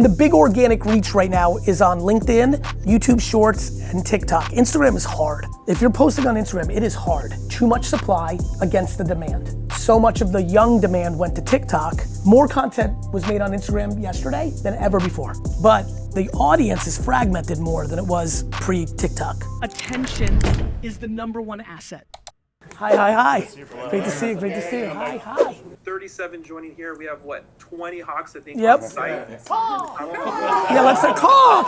The big organic reach right now is on LinkedIn, YouTube Shorts, and TikTok. Instagram is hard. If you're posting on Instagram, it is hard. Too much supply against the demand. So much of the young demand went to TikTok. More content was made on Instagram yesterday than ever before. But the audience is fragmented more than it was pre-TikTok. Attention is the #1 asset. Hi, hi, hi. Great to see you, great to see you. Hi, hi. 37 joining here. We have what, 20 Hawks, I think, Yep. on site. Yeah, let's say call.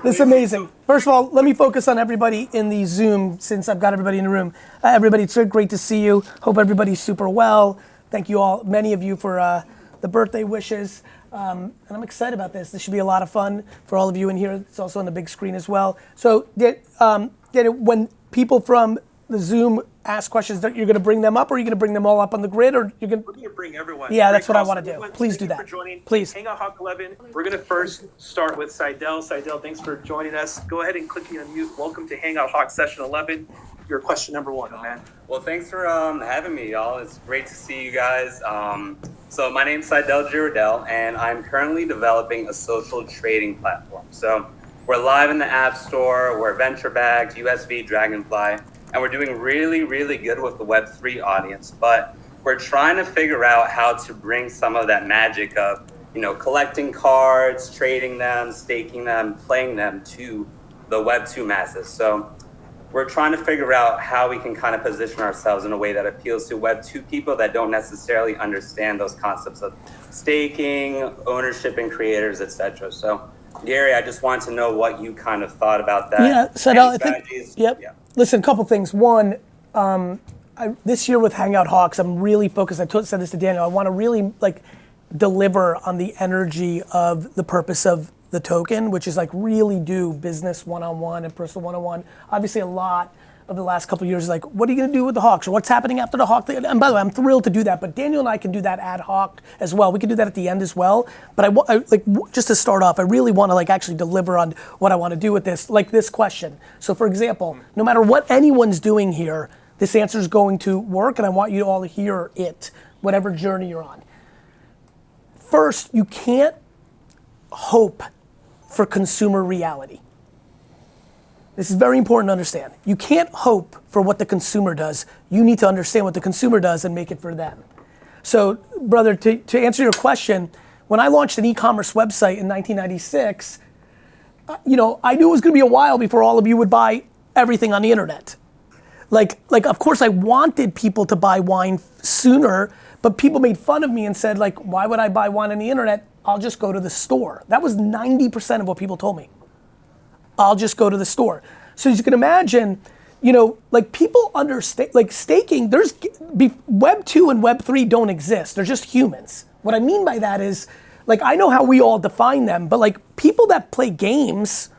This is amazing. First of all, let me focus on everybody in the Zoom since I've got everybody in the room. Everybody, it's so great to see you. Hope everybody's super well. Thank you all, many of you for the birthday wishes. And I'm excited about this. This should be a lot of fun for all of you in here. It's also on the big screen as well. So when people from the Zoom ask questions, you're going to bring them up, or are you going to bring them all up on the grid, or you're going to? We're going to bring everyone. Yeah, that's what I want to do. Please do that. Thank you for joining. Please. Hangout Hawk 11. We're going to first start with Seidel. Seidel, thanks for joining us. Go ahead and click the unmute. Welcome to Hangout Hawk session 11. Your question #1, man. Well, thanks for having me, y'all. It's great to see you guys. So my name's Seidel Girodell, and I'm currently developing a social trading platform. So we're live in the App Store. We're venture-backed, USV, Dragonfly, and we're doing really, really good with the Web3 audience. But we're trying to figure out how to bring some of that magic of, collecting cards, trading them, staking them, playing them to the Web2 masses. So we're trying to figure out how we can kind of position ourselves in a way that appeals to Web2 people that don't necessarily understand those concepts of staking, ownership, and creators, etc. So, Gary, I just wanted to know what you kind of thought about that. Yeah, so I think, yep. Yeah. Listen, a couple things. One, this year with Hangout Hawks, I'm really focused. I said this to Daniel. I want to really deliver on the energy of the purpose of the token, which is really do business one-on-one and personal one-on-one. Obviously, a lot of the last couple of years is what are you going to do with the Hawks, or what's happening after the Hawk? And by the way, I'm thrilled to do that, but Daniel and I can do that ad hoc as well. We can do that at the end as well. But just to start off, I really want to actually deliver on what I want to do with this, this question. So for example, no matter what anyone's doing here, this answer is going to work, and I want you to all hear it, whatever journey you're on. First, you can't hope for consumer reality. This is very important to understand. You can't hope for what the consumer does. You need to understand what the consumer does and make it for them. So, brother, to answer your question, when I launched an e-commerce website in 1996, I knew it was going to be a while before all of you would buy everything on the internet. Of course, I wanted people to buy wine sooner, but people made fun of me and said, why would I buy wine on the internet? I'll just go to the store. That was 90% of what people told me. I'll just go to the store. So as you can imagine, people understand, staking, Web 2 and Web 3 don't exist. They're just humans. What I mean by that is, I know how we all define them, but people that play games,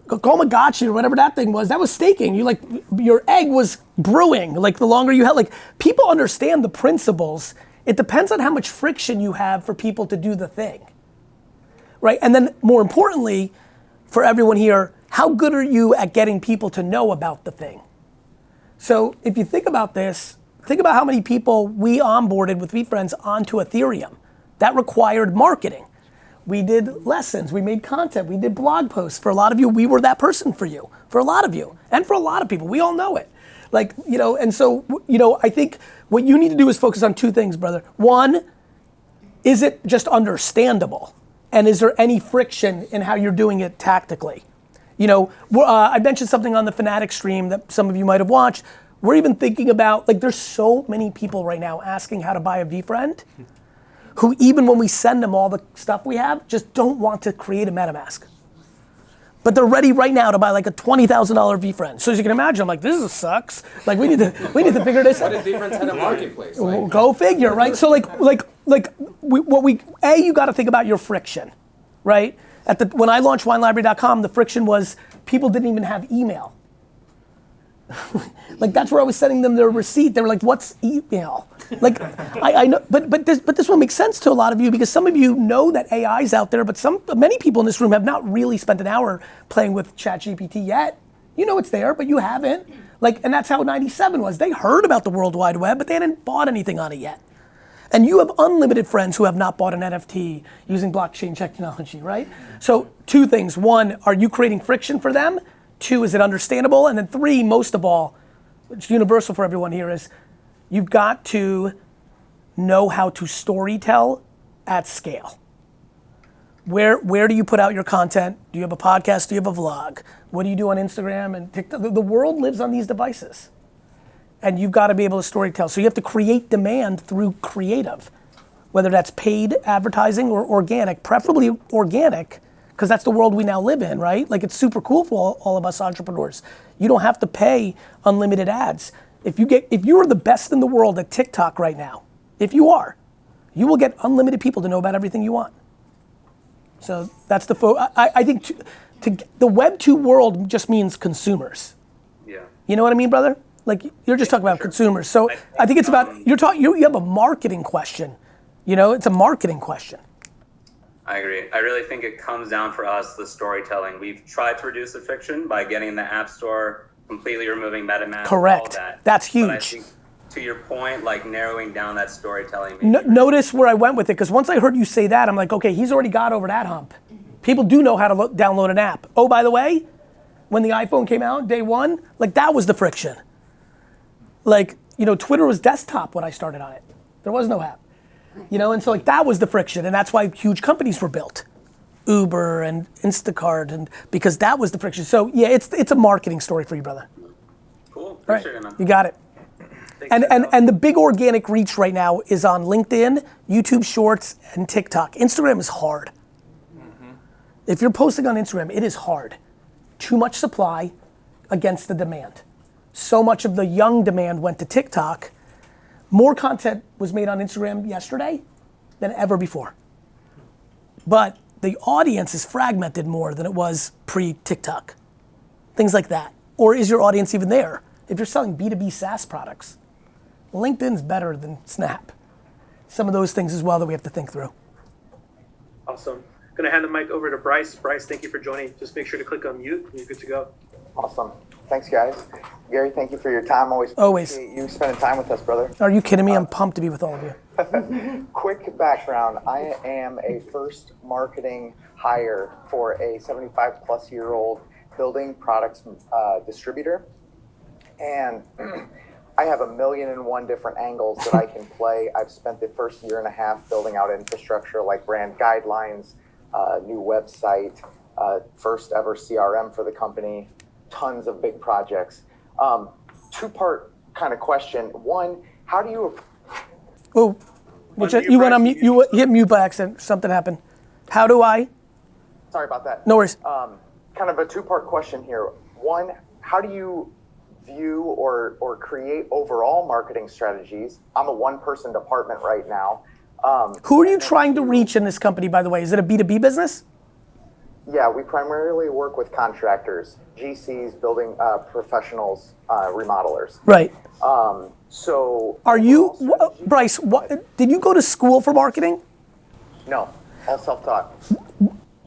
Tamagotchi or whatever that thing was, that was staking. Your egg was brewing, the longer you held, people understand the principles. It depends on how much friction you have for people to do the thing, right? And then more importantly, for everyone here, how good are you at getting people to know about the thing? So if you think about this, think about how many people we onboarded with VeeFriends onto Ethereum. That required marketing. We did lessons, we made content, we did blog posts. For a lot of you, we were that person for you, for a lot of you, and for a lot of people, we all know it. And so, I think what you need to do is focus on two things, brother. One, is it just understandable? And is there any friction in how you're doing it tactically? I mentioned something on the Fanatic stream that some of you might have watched. We're even thinking about, there's so many people right now asking how to buy a VeeFriend, who even when we send them all the stuff we have, just don't want to create a MetaMask. But they're ready right now to buy a $20,000 VeeFriend. So as you can imagine, I'm this sucks. We need to figure this out. What if VeeFriends had a marketplace? Go figure, right? So you got to think about your friction, right? When I launched WineLibrary.com, the friction was people didn't even have email. That's where I was sending them their receipt. They were what's email? I know, but this one makes sense to a lot of you because some of you know that AI's out there, but many people in this room have not really spent an hour playing with ChatGPT yet. You know it's there, but you haven't. And that's how 97 was. They heard about the World Wide Web, but they hadn't bought anything on it yet. And you have unlimited friends who have not bought an NFT using blockchain technology, right? So 2 things. 1, are you creating friction for them? 2, is it understandable? And then 3, most of all, it's universal for everyone here, is you've got to know how to storytell at scale. Where do you put out your content? Do you have a podcast? Do you have a vlog? What do you do on Instagram and TikTok? The world lives on these devices. And you've got to be able to storytell. So you have to create demand through creative, whether that's paid advertising or organic, preferably organic, because that's the world we now live in, right? Like, it's super cool for all of us entrepreneurs. You don't have to pay unlimited ads. If you are the best in the world at TikTok right now, if you are, you will get unlimited people to know about everything you want. So that's I think the Web 2 world just means consumers. Yeah. You know what I mean, brother? Like, you're just talking about consumers. So I think it's about, you have a marketing question. You know, it's a marketing question. I agree. I really think it comes down for us, the storytelling. We've tried to reduce the friction by getting the App Store, completely removing MetaMask. Correct. All that. That's huge. But I think, to your point, like narrowing down that storytelling. Notice where I went with it, because once I heard you say that, I'm like, okay, he's already got over that hump. People do know how to download an app. Oh, by the way, when the iPhone came out, day 1, like, that was the friction. Like, you know, Twitter was desktop when I started on it. There was no app. You know, and so, like, that was the friction, and that's why huge companies were built. Uber and Instacart, and because that was the friction. So yeah, it's a marketing story for you, brother. Cool. Appreciate it, man. You got it. And the big organic reach right now is on LinkedIn, YouTube Shorts, and TikTok. Instagram is hard. If you're posting on Instagram, it is hard. Too much supply against the demand. So much of the young demand went to TikTok. More content was made on Instagram yesterday than ever before. But the audience is fragmented more than it was pre-TikTok. Things like that. Or is your audience even there? If you're selling B2B SaaS products, LinkedIn's better than Snap. Some of those things as well that we have to think through. Awesome. Gonna hand the mic over to Bryce. Bryce, thank you for joining. Just make sure to click on mute and you're good to go. Awesome. Thanks, guys. Gary, thank you for your time. Always appreciate you spending time with us, brother. Are you kidding me? I'm pumped to be with all of you. Quick background. I am a first marketing hire for a 75-plus-year-old building products distributor. And I have 1,000,001 different angles that I can play. I've spent the first year and a half building out infrastructure like brand guidelines, new website, first ever CRM for the company, tons of big projects. 2-part kind of question. One, how do you... Oh, you went on mute. You hit mute by accident. Something happened. How do I? Sorry about that. No worries. Kind of a 2-part question here. One, how do you view or create overall marketing strategies? I'm a 1-person department right now. Who are you trying to reach in this company, by the way? Is it a B2B business? Yeah, we primarily work with contractors, GCs, building professionals, remodelers. Right. So are you, Bryce, did you go to school for marketing? No, all self-taught.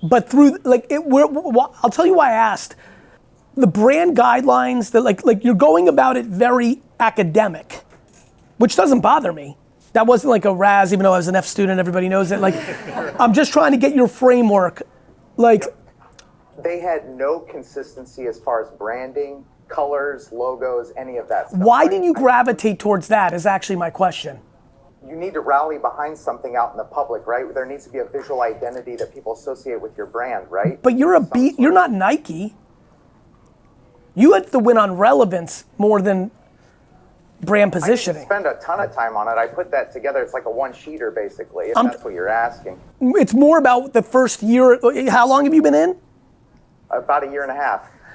But through, like, I'll tell you why I asked. The brand guidelines, that like you're going about it very academic, which doesn't bother me. That wasn't like a razz, even though I was an F student, everybody knows it. Like, I'm just trying to get your framework. Like, they had no consistency as far as branding, colors, logos, any of that stuff. Why did you gravitate towards that is actually my question. You need to rally behind something out in the public, right? There needs to be a visual identity that people associate with your brand, right? But you're you're not Nike. You have to win on relevance more than brand positioning. I didn't spend a ton of time on it. I put that together. It's like a 1-sheeter, basically, if that's what you're asking. It's more about the first year. How long have you been in? About 1.5 years.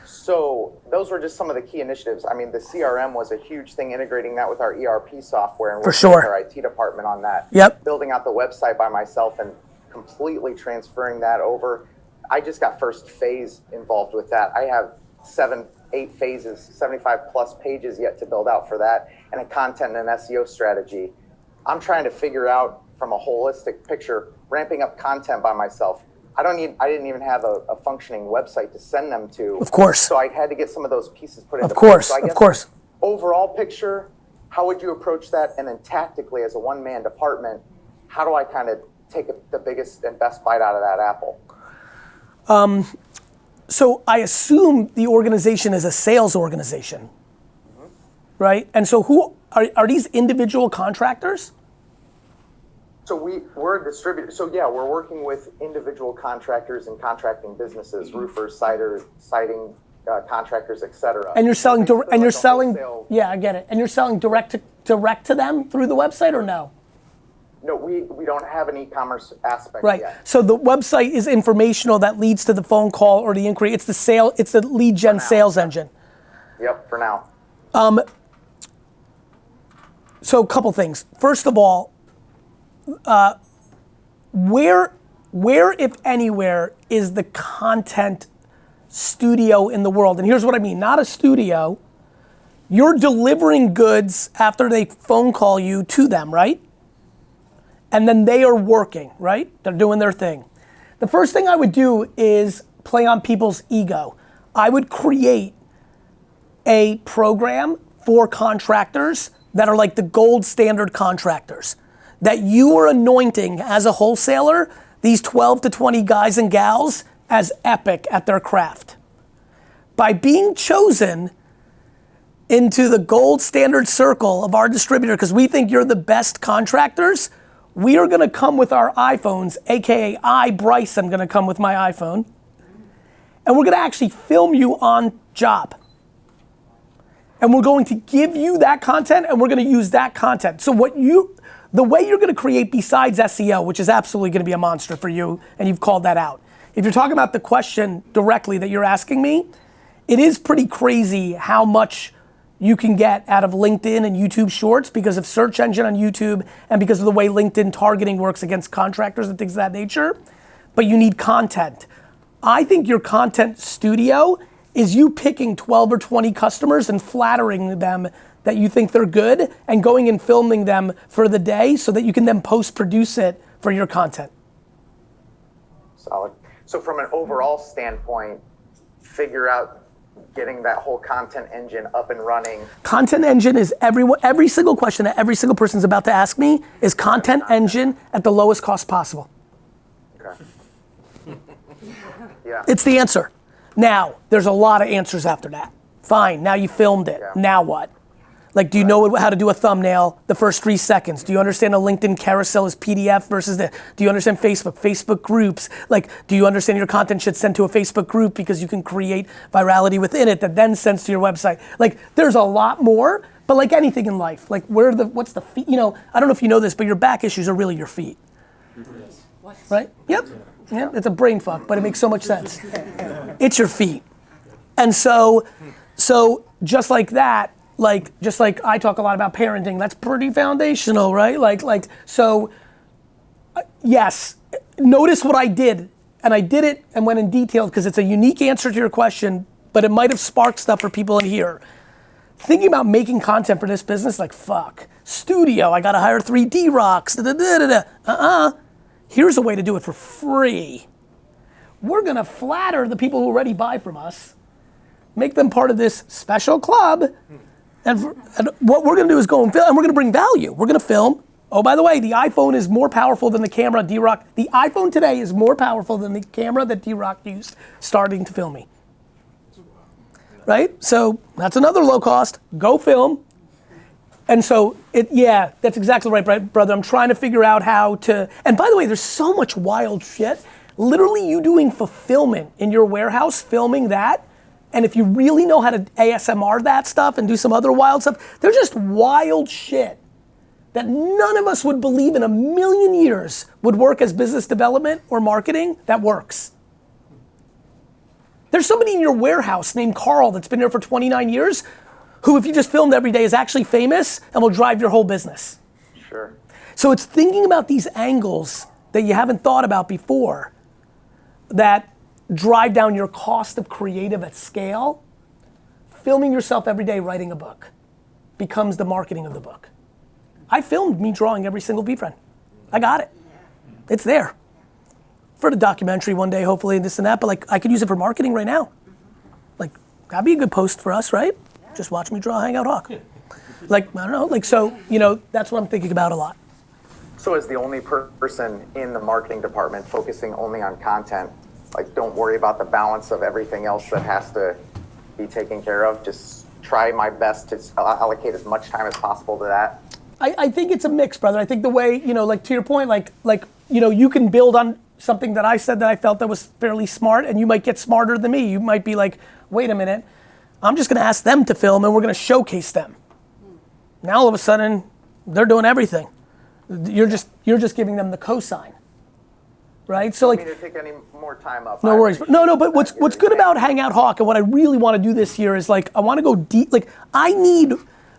So those were just some of the key initiatives. I mean, the CRM was a huge thing, integrating that with our ERP software and working with our IT department on that. Yep. Building out the website by myself and completely transferring that over. I just got first phase involved with that. I have 7-8 phases, 75 plus pages yet to build out for that, and a content and SEO strategy. I'm trying to figure out from a holistic picture, ramping up content by myself. I didn't even have a functioning website to send them to. Of course. So I had to get some of those pieces put into place. So I guess of course. Overall picture, how would you approach that? And then tactically, as a one-man department, how do I kind of take the biggest and best bite out of that apple? So I assume the organization is a sales organization, right? And so who are these individual contractors? So we're a distributor. So yeah, we're working with individual contractors and contracting businesses, roofers, siding contractors, etc. And you're selling wholesale. Yeah, I get it. And you're selling direct to them through the website or no? No, we don't have an e-commerce aspect Right. yet. So the website is informational that leads to the phone call or the inquiry. It's the lead gen sales engine. Yep, for now. So a couple things. First of all, where if anywhere is the content studio in the world? And here's what I mean, not a studio. You're delivering goods after they phone call you to them, right? And then they are working, right? They're doing their thing. The first thing I would do is play on people's ego. I would create a program for contractors that are like the gold standard contractors, that you are anointing as a wholesaler, these 12 to 20 guys and gals as epic at their craft. By being chosen into the gold standard circle of our distributor, because we think you're the best contractors, we are gonna come with our iPhones, AKA Bryce, I'm gonna come with my iPhone, and we're gonna actually film you on job. And we're going to give you that content and we're gonna use that content. So the way you're gonna create besides SEO, which is absolutely gonna be a monster for you, and you've called that out. If you're talking about the question directly that you're asking me, it is pretty crazy how much you can get out of LinkedIn and YouTube Shorts because of search engine on YouTube and because of the way LinkedIn targeting works against contractors and things of that nature, but you need content. I think your content studio is you picking 12 or 20 customers and flattering them that you think they're good and going and filming them for the day so that you can then post-produce it for your content. Solid. So from an overall standpoint, figure out getting that whole content engine up and running. Content engine is every single question that every single person's about to ask me is content engine at the lowest cost possible. Okay. Yeah. It's the answer. Now, there's a lot of answers after that. Fine, now you filmed it. Yeah. Now what? Like, do you know how to do a thumbnail the first 3 seconds? Do you understand a LinkedIn carousel is PDF versus do you understand Facebook groups? Like, do you understand your content should send to a Facebook group because you can create virality within it that then sends to your website? Like, there's a lot more, but like anything in life, like what's the feet? You know, I don't know if you know this, but your back issues are really your feet. Yes. Right? Yep. Yep, it's a brain fuck, but it makes so much sense. It's your feet. And so just like that, just like I talk a lot about parenting, that's pretty foundational, right? So, yes, notice what I did, and I did it and went in detail because it's a unique answer to your question, but it might have sparked stuff for people in here. Thinking about making content for this business, like fuck, studio, I gotta hire 3D rocks, Here's a way to do it for free. We're gonna flatter the people who already buy from us, make them part of this special club, and what we're gonna do is go and film, and we're gonna bring value. We're gonna film. Oh, by the way, the iPhone is more powerful than the camera D-Rock. The iPhone today is more powerful than the camera that D-Rock used starting to film me. Right? So that's another low cost. Go film. And so, that's exactly right, brother. I'm trying to figure out how to, and by the way, there's so much wild shit. Literally you doing fulfillment in your warehouse, filming that, and if you really know how to ASMR that stuff and do some other wild stuff, there's just wild shit that none of us would believe in a million years would work as business development or marketing that works. There's somebody in your warehouse named Carl that's been there for 29 years who, if you just filmed every day, is actually famous and will drive your whole business. Sure. So it's thinking about these angles that you haven't thought about before that drive down your cost of creative at scale. Filming yourself every day writing a book becomes the marketing of the book. I filmed me drawing every single VeeFriend. I got it. It's there. For the documentary one day, hopefully, and this and that, but like I could use it for marketing right now. Like, that'd be a good post for us, right? Just watch me draw Hangout Hawk. Like, I don't know, like, so, you know, that's what I'm thinking about a lot. So as the only person in the marketing department focusing only on content, like don't worry about the balance of everything else that has to be taken care of. Just try my best to allocate as much time as possible to that. I think it's a mix, brother. I think the way, you know, like to your point, like, you know, you can build on something that I said that I felt that was fairly smart, and you might get smarter than me. You might be like, wait a minute, I'm just gonna ask them to film and we're gonna showcase them. Now all of a sudden, they're doing everything. You're just giving them the cosign, right? So like, I don't mean to take any more time up. no worries. No, but what's good about Hangout Hawk and what I really want to do this year is like, I want to go deep. Like,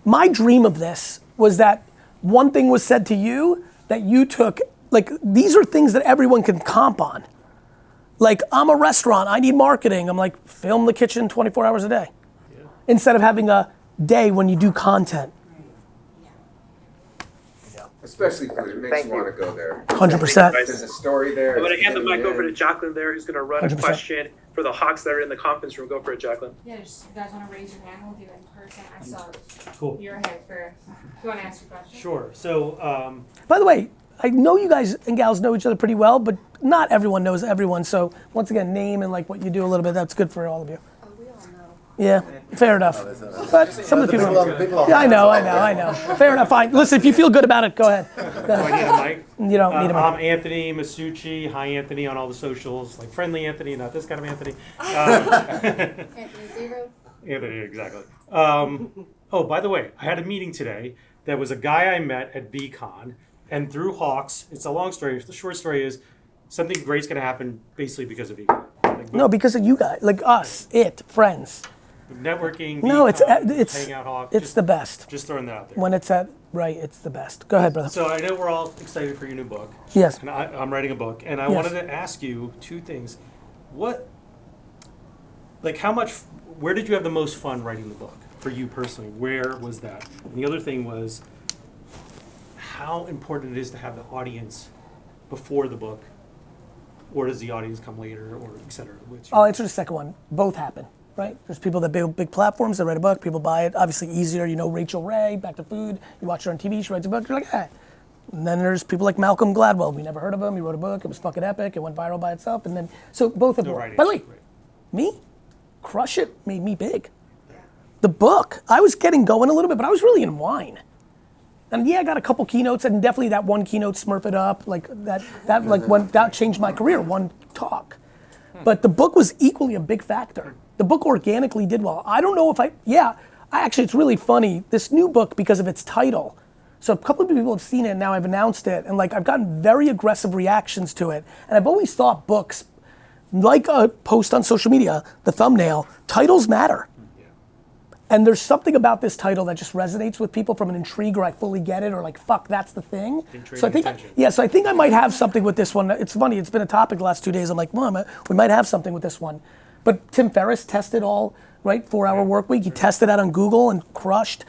my dream of this was that one thing was said to you that you took, like, these are things that everyone can comp on. Like, I'm a restaurant, I need marketing. I'm like, film the kitchen 24 hours a day. Yeah. Instead of having a day when you do content. Especially food, it makes you want to go there. 100%. There's a story there. I'm going to hand the mic over to Jacqueline there, who's going to run 100%. a question for the Hawks that are in the conference room. Go for it, Jacqueline. Yeah, just, you guys want to raise your hand? We'll do it in person. I saw Cool. your head for. You want to ask your question? Sure. So, By the way, I know you guys and gals know each other pretty well, but not everyone knows everyone. So once again, name and like what you do a little bit, that's good for all of you. Oh, we all know. Yeah, fair enough. But some of the people, yeah, I know. Fair enough, fine. Listen, if you feel good about it, go ahead. do I need a mic? You don't need a mic. I'm Anthony Masucci. Hi, Anthony, on all the socials. Like friendly Anthony, not this kind of Anthony. Anthony Zero. Anthony, exactly. Oh, by the way, I had a meeting today. There was a guy I met at VCon, and through Hawks, it's a long story. The short story is something great's going to happen basically because of VCon. Like, No, because of you guys, like us, friends. networking. No, VCon, it's Hangout Hawk. it's the best. Just throwing that out there. When it's it's the best. Go ahead, brother. So I know we're all excited for your new book. Yes. And I'm writing a book, and I Yes. wanted to ask you two things. Where did you have the most fun writing the book for you personally? Where was that? And the other thing was how important it is to have the audience before the book, or does the audience come later, or et cetera? I'll answer the second one. Both happen, right? There's people that build big platforms, they write a book, people buy it. Obviously easier, you know, Rachel Ray, Back to Food. You watch her on TV, she writes a book, you're like, eh. And then there's people like Malcolm Gladwell. We never heard of him. He wrote a book. It was fucking epic. It went viral by itself. And then, so both of them. By the way, me, Crush It made me big. The book, I was getting going a little bit, but I was really in wine. And yeah, I got a couple keynotes, and definitely that one keynote, Smurf It Up, like that changed my career, one talk. But the book was equally a big factor. The book organically did well. I don't know if actually it's really funny, this new book, because of its title. So a couple of people have seen it, and now I've announced it, and like I've gotten very aggressive reactions to it. And I've always thought books, like a post on social media, the thumbnail, titles matter. And there's something about this title that just resonates with people from an intrigue, or I fully get it, or like, fuck, that's the thing. So I think I might have something with this one. It's funny, it's been a topic the last 2 days. I'm like, well, we might have something with this one. But Tim Ferriss tested all, right, 4-hour work week. He tested that on Google and crushed.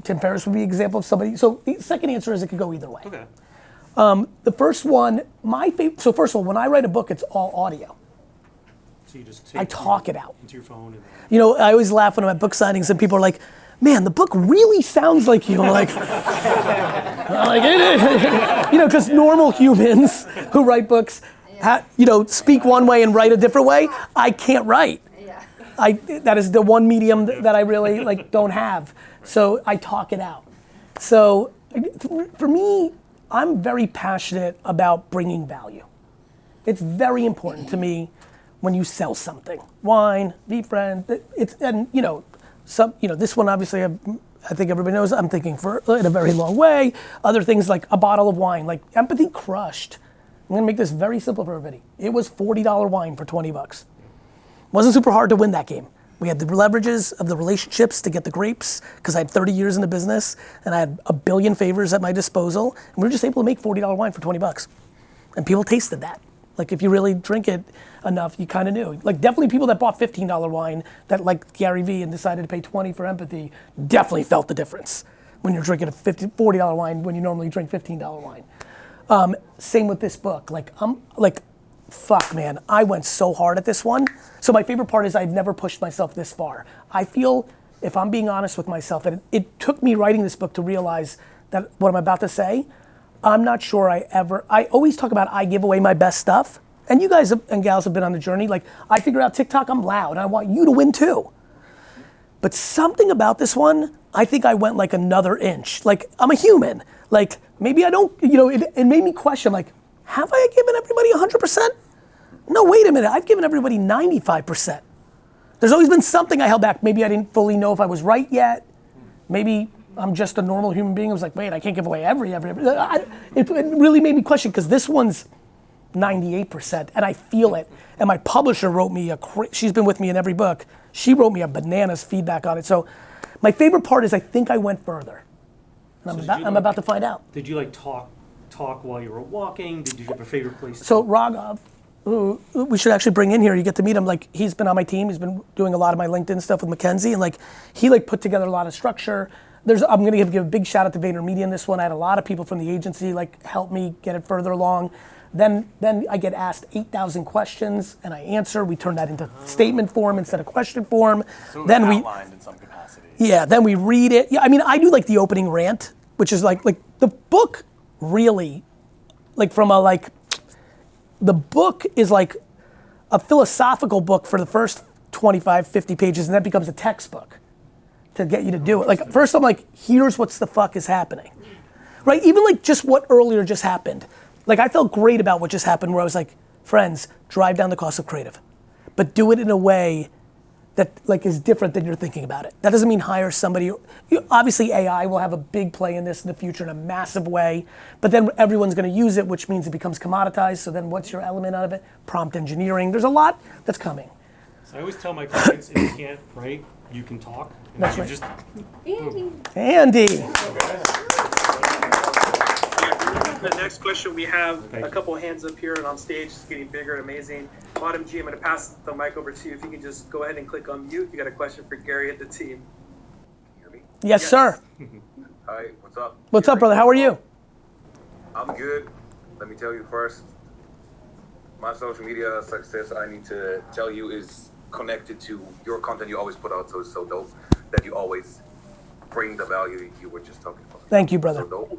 Tim Ferriss would be an example of somebody. So the second answer is it could go either way. Okay. The first one, my favorite, so first of all, when I write a book, it's all audio. So you just I talk it out. into your phone. You know, I always laugh when I'm at book signings and people are like, man, the book really sounds like you. I'm like, you know, because normal humans who write books, speak one way and write a different way. I can't write. That is the one medium that I really don't have. So I talk it out. So for me, I'm very passionate about bringing value. It's very important to me when you sell something. Wine, VeeFriends, this one obviously I think everybody knows I'm thinking for in a very long way. Other things like a bottle of wine, like Empathy crushed. I'm gonna make this very simple for everybody. It was $40 wine for $20. Wasn't super hard to win that game. We had the leverages of the relationships to get the grapes, because I had 30 years in the business and I had a billion favors at my disposal, and we were just able to make $40 wine for $20. And people tasted that. Like if you really drink it enough, you kind of knew. Like definitely people that bought $15 wine that like GaryVee and decided to pay 20 for Empathy definitely felt the difference when you're drinking a $40 wine when you normally drink $15 wine. Same with this book. Fuck man, I went so hard at this one. So my favorite part is I've never pushed myself this far. I feel if I'm being honest with myself, and it took me writing this book to realize that what I'm about to say, I'm not sure I always talk about I give away my best stuff. And you guys and gals have been on the journey. Like, I figured out TikTok, I'm loud, and I want you to win too. But something about this one, I think I went like another inch. Like, I'm a human. Like, maybe I don't, it made me question, like, have I given everybody 100%? No, wait a minute, I've given everybody 95%. There's always been something I held back. Maybe I didn't fully know if I was right yet. Maybe I'm just a normal human being. I was like, wait, I can't give away every. It really made me question, because this one's 98%, and I feel it. And my publisher wrote me she's been with me in every book. She wrote me a bananas feedback on it. So my favorite part is I think I went further. And I'm about to find out. Did you like talk while you were walking? Did you have a favorite place? So Raghav, who we should actually bring in here, you get to meet him. Like, he's been on my team. He's been doing a lot of my LinkedIn stuff with Mackenzie, and like he like put together a lot of structure. I'm gonna give a big shout out to VaynerMedia in this one. I had a lot of people from the agency like help me get it further along. Then I get asked 8,000 questions and I answer. We turn that into statement form instead of question form. So then we outlined in some capacity. Yeah, then we read it. Yeah, I mean, I do like the opening rant, which is like the book really, like from a like, the book is like a philosophical book for the first 25, 50 pages, and that becomes a textbook to get you to do it. Like, first I'm like, here's what's the fuck is happening, right? Even like just what earlier just happened. Like, I felt great about what just happened, where I was like, friends, drive down the cost of creative, but do it in a way that like is different than you're thinking about it. That doesn't mean hire somebody. Obviously AI will have a big play in this in the future in a massive way, but then everyone's gonna use it, which means it becomes commoditized. So then what's your element out of it? Prompt engineering. There's a lot that's coming. So I always tell my clients, if you can't write, you can talk. And That's you right. just Andy. The next question, we have Thank a you. couple hands up here and on stage. It's getting bigger and amazing. Bottom G, I'm going to pass the mic over to you. If you can just go ahead and click on mute. You got a question for Gary and the team. Hear me? Yes, sir. Hi, what's up? What's up, brother? How are you? I'm good. Let me tell you first, my social media success, I need to tell you, is connected to your content you always put out. So it's so dope that you always bring the value you were just talking about. Thank you, brother. So dope.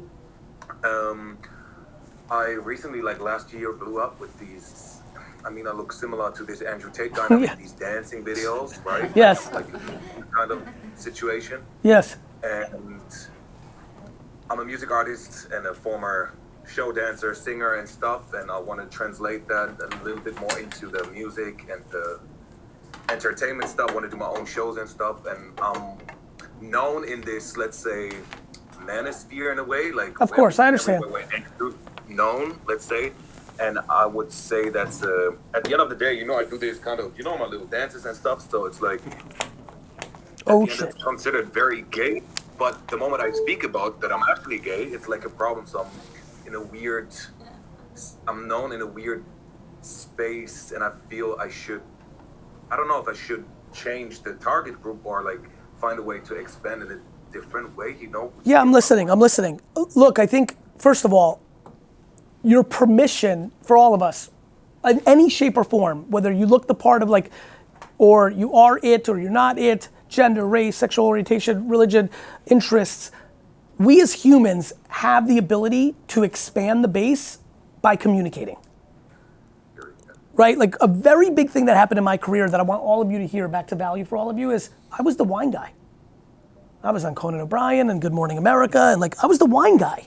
I recently, like last year, blew up with these. I mean, I look similar to this Andrew Tate guy. Yeah. These dancing videos, right? Yes. Like kind of situation. Yes. And I'm a music artist and a former show dancer, singer, and stuff. And I want to translate that a little bit more into the music and the entertainment stuff. I want to do my own shows and stuff. And I'm known in this, let's say, manosphere in a way. Like, Of course, I understand. Known, let's say. And I would say that's at the end of the day, I do this kind of, my little dances and stuff. So it's like, Oh, shit. shit. It's considered very gay. But the moment I speak about that I'm actually gay, it's like a problem. So I'm known in a weird space, and I feel I don't know if I should change the target group or like find a way to expand in a different way, Yeah, I'm listening. Look, I think, first of all, your permission for all of us, in any shape or form, whether you look the part of like, or you are it or you're not it, gender, race, sexual orientation, religion, interests, we as humans have the ability to expand the base by communicating. Right? Like, a very big thing that happened in my career that I want all of you to hear, back to value for all of you, is I was the wine guy. I was on Conan O'Brien and Good Morning America, and like, I was the wine guy.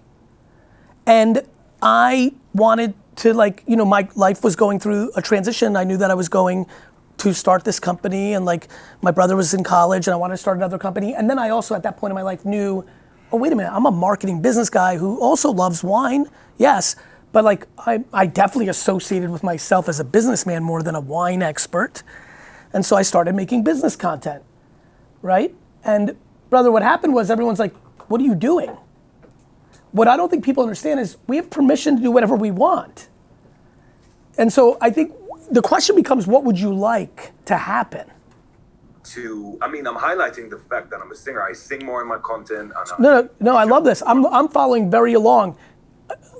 And I wanted to my life was going through a transition. I knew that I was going to start this company, and like, my brother was in college and I wanted to start another company. And then I also, at that point in my life, knew, oh, wait a minute, I'm a marketing business guy who also loves wine, yes. But like, I definitely associated with myself as a businessman more than a wine expert. And so I started making business content, right? And brother, what happened was everyone's like, what are you doing? What I don't think people understand is we have permission to do whatever we want. And so I think the question becomes, what would you like to happen? I'm highlighting the fact that I'm a singer. I sing more in my content. No, I love this. I'm following very along.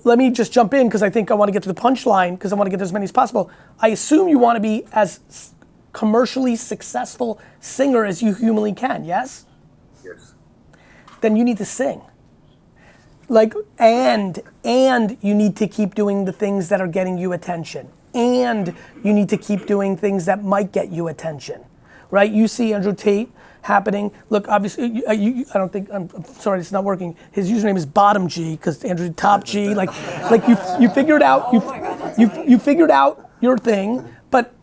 Let me just jump in, because I think I want to get to the punchline, because I want to get as many as possible. I assume you want to be as commercially successful singer as you humanly can, yes? Yes. then you need to sing. Like, and you need to keep doing the things that are getting you attention. And you need to keep doing things that might get you attention, right? You see Andrew Tate happening. Look, obviously, I don't think, I'm sorry, it's not working. His username is Bottom G, because Andrew Top G, like you figured out, you figured out your thing, but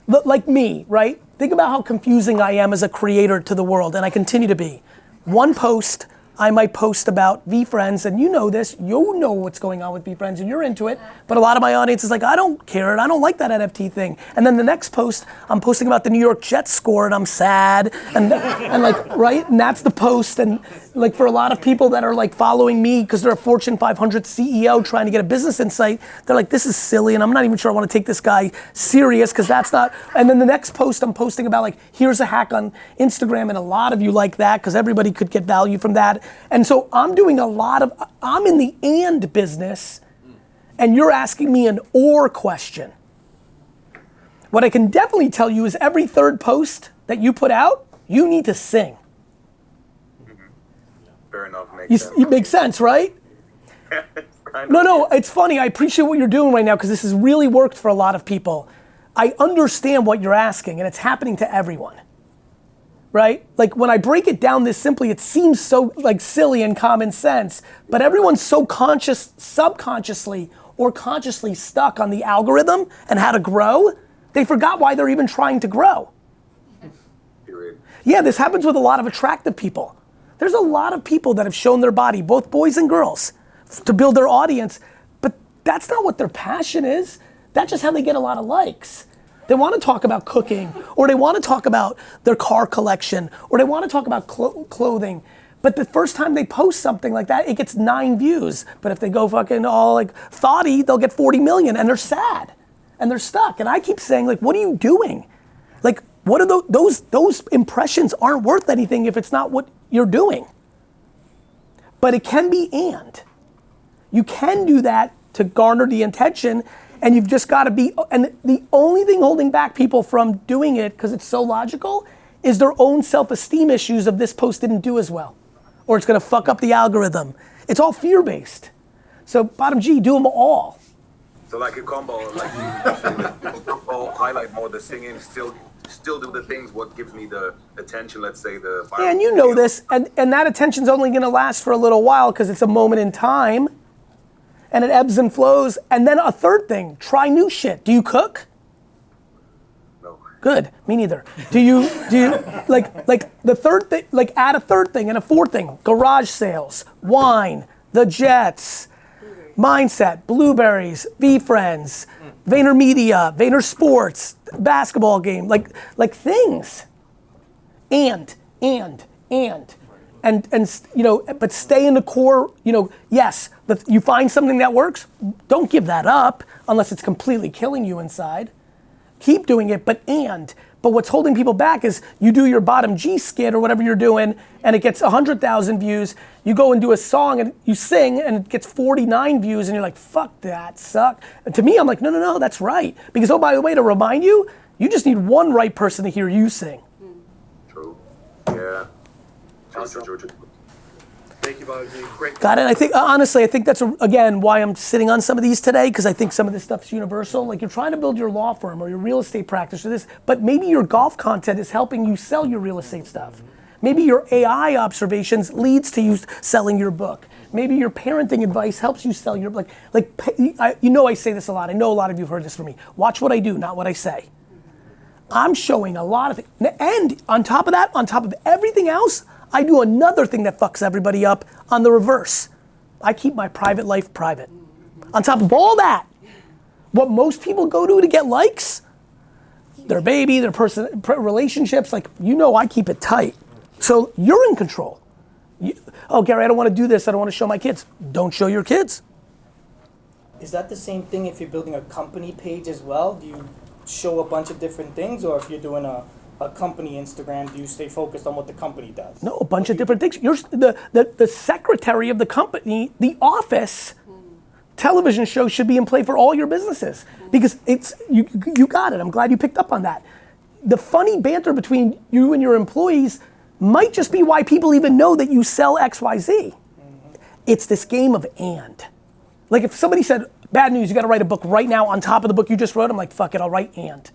like me, right? Think about how confusing I am as a creator to the world, and I continue to be. One post, I might post about VeeFriends, and you know this, you know what's going on with VeeFriends, and you're into it, but a lot of my audience is like, I don't care, and I don't like that NFT thing. And then the next post, I'm posting about the New York Jets score, and I'm sad, and like, right? And that's the post, and like for a lot of people that are like following me, because they're a Fortune 500 CEO trying to get a business insight, they're like, this is silly, and I'm not even sure I want to take this guy serious, because that's not, and then the next post I'm posting about like, here's a hack on Instagram, and a lot of you like that, because everybody could get value from that. And so I'm doing I'm in the and business, and you're asking me an or question. What I can definitely tell you is every third post that you put out, you need to sing. Fair enough. Makes sense. It makes sense, right? No, it's funny. I appreciate what you're doing right now, because this has really worked for a lot of people. I understand what you're asking, and it's happening to everyone. Right? Like when I break it down this simply, it seems so like silly and common sense, but everyone's so subconsciously or consciously stuck on the algorithm and how to grow, they forgot why they're even trying to grow. Period. Yeah, this happens with a lot of attractive people. There's a lot of people that have shown their body, both boys and girls, to build their audience, but that's not what their passion is. That's just how they get a lot of likes. They want to talk about cooking, or they want to talk about their car collection, or they want to talk about clothing. But the first time they post something like that, it gets 9 views. But if they go fucking all like thoughty, they'll get 40 million, and they're sad, and they're stuck. And I keep saying, like, what are you doing? Like, what are those impressions aren't worth anything if it's not what you're doing. But it can be and. You can do that to garner the attention. And you've just got to be, and the only thing holding back people from doing it, because it's so logical, is their own self-esteem issues of this post didn't do as well. Or it's going to fuck up the algorithm. It's all fear-based. So Bottom G, do them all. So like a combo, like you highlight more the singing, still do the things what gives me the attention, let's say the viral And you know video. this, and that attention's only going to last for a little while, because it's a moment in time. And it ebbs and flows. And then a third thing, try new shit. Do you cook? No. Good, me neither. Do you like the third thing, like add a third thing and a fourth thing. Garage sales, wine, the Jets, mindset, blueberries, VeeFriends, VaynerMedia, VaynerSports, basketball game, like things. And you know, but stay in the core, you know, yes, you find something that works, don't give that up unless it's completely killing you inside. Keep doing it, but what's holding people back is you do your Bottom G skit or whatever you're doing and it gets 100,000 views, you go and do a song and you sing and it gets 49 views and you're like, fuck that, suck. And to me, I'm like, no, that's right. Because, oh, by the way, to remind you, you just need one right person to hear you sing. True. Yeah. Awesome. Thank you, Bobby. Great. Got it. I think honestly, I think that's again why I'm sitting on some of these today, because I think some of this stuff's universal. Like you're trying to build your law firm or your real estate practice or this, but maybe your golf content is helping you sell your real estate stuff. Maybe your AI observations leads to you selling your book. Maybe your parenting advice helps you sell your you know I say this a lot. I know a lot of you have heard this from me. Watch what I do, not what I say. I'm showing a lot of things, and on top of that, on top of everything else, I do another thing that fucks everybody up on the reverse. I keep my private life private. On top of all that, what most people go to get likes, their baby, their relationships, like, you know, I keep it tight. So you're in control. Oh, Gary, I don't want to do this. I don't want to show my kids. Don't show your kids. Is that the same thing if you're building a company page as well? Do you show a bunch of different things, or if you're doing a company Instagram, do you stay focused on what the company does? No, a bunch of different things. You're the secretary of the company, the office television show should be in play for all your businesses, because it's you got it. I'm glad you picked up on that. The funny banter between you and your employees, might just be why people even know that you sell XYZ. It's this game of and. Like if somebody said, bad news, you gotta write a book right now on top of the book you just wrote, I'm like, fuck it, I'll write and.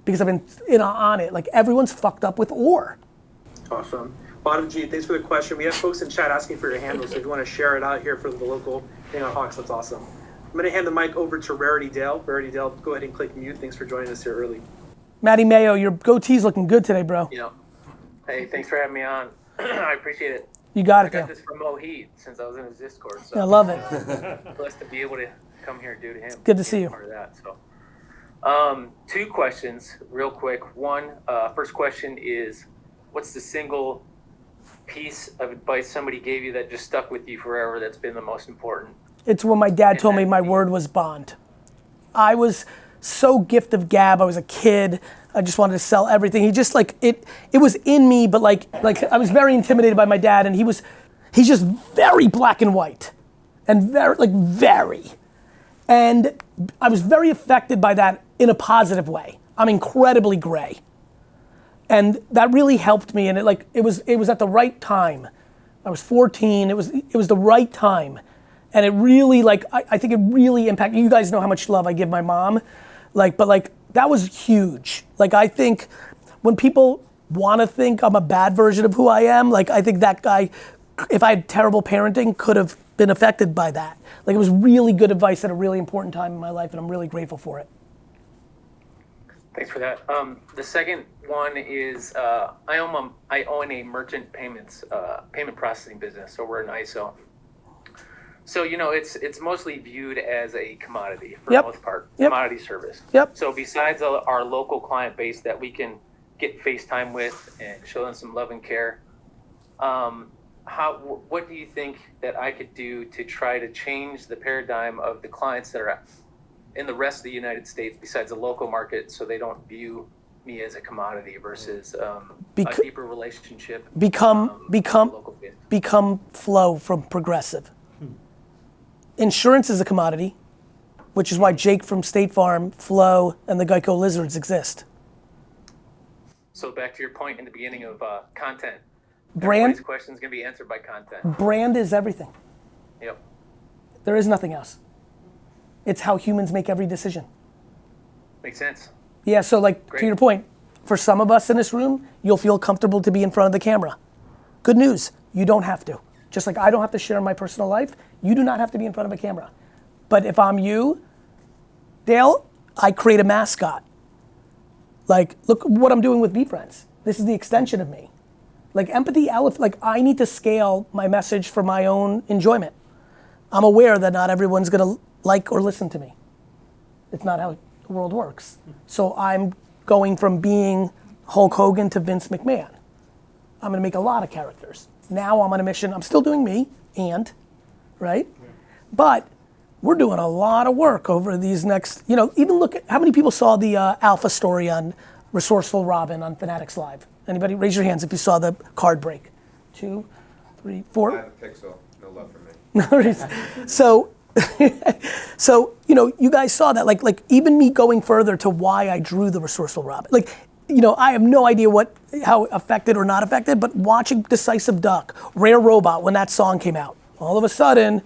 Because I've been on it. Like everyone's fucked up with or. Awesome. Bottom G, thanks for the question. We have folks in chat asking for your handle, so if you want to share it out here for the local Hangout Hawks, that's awesome. I'm going to hand the mic over to Rarity Dale. Rarity Dale, go ahead and click mute. Thanks for joining us here early. Maddie Mayo, your goatee's looking good today, bro. Yeah. Hey, thanks for having me on. I appreciate it. You got I it, got Dale. this from Mohit since I was in his Discord. So I love it. blessed to be able to come here and do to him. Good to see you. Part of that. So, two questions, real quick. One, first question is, what's the single piece of advice somebody gave you that just stuck with you forever? That's been the most important. It's when my dad told me my word was bond. I was so gift of gab. I was a kid. I just wanted to sell everything. He just like it was in me, but like I was very intimidated by my dad, and he's just very black and white, and very. And I was very affected by that in a positive way. I'm incredibly gray. And that really helped me, and it was at the right time. I was 14, it was the right time. And it really I think it really impacted, you guys know how much love I give my mom, but that was huge. I think when people wanna think I'm a bad version of who I am, I think that guy, if I had terrible parenting, could have been affected by that. It was really good advice at a really important time in my life, and I'm really grateful for it. Thanks for that. The second one is I own a merchant payment processing business. So we're an ISO. So it's mostly viewed as a commodity for the most part, commodity service. Yep. So besides our local client base that we can get FaceTime with and show them some love and care, what do you think that I could do to try to change the paradigm of the clients that are in the rest of the United States besides the local market, so they don't view me as a commodity versus a deeper relationship? Become Flow from Progressive. Insurance is a commodity, which is why Jake from State Farm, Flow, and the Geico Lizards exist. So back to your point in the beginning of content. Brand. Everybody's question is going to be answered by content. Brand is everything. Yep. There is nothing else. It's how humans make every decision. Makes sense. Yeah, so to your point, for some of us in this room, you'll feel comfortable to be in front of the camera. Good news, you don't have to. Just like I don't have to share my personal life, you do not have to be in front of a camera. But if I'm you, Dale, I create a mascot. Look what I'm doing with VeeFriends. This is the extension of me. Empathy, I need to scale my message for my own enjoyment. I'm aware that not everyone's gonna like or listen to me. It's not how the world works. So I'm going from being Hulk Hogan to Vince McMahon. I'm gonna make a lot of characters. Now I'm on a mission, I'm still doing me, right? Yeah. But we're doing a lot of work over these next, even look at how many people saw the Alpha story on Resourceful Robin on Fanatics Live. Anybody? Raise your hands if you saw the card break. 2, 3, 4. I have a pixel, no love for me. So, you guys saw that, even me going further to why I drew the Resourceful Robin. I have no idea how affected or not affected, but watching Decisive Duck, Rare Robot, when that song came out, all of a sudden,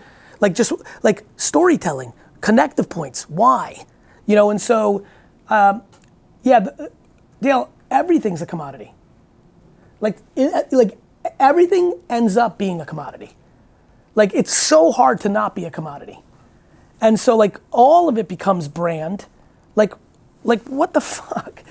storytelling, connective points, why? And so, Dale, everything's a commodity. Everything ends up being a commodity. It's so hard to not be a commodity. And so all of it becomes brand. What the fuck?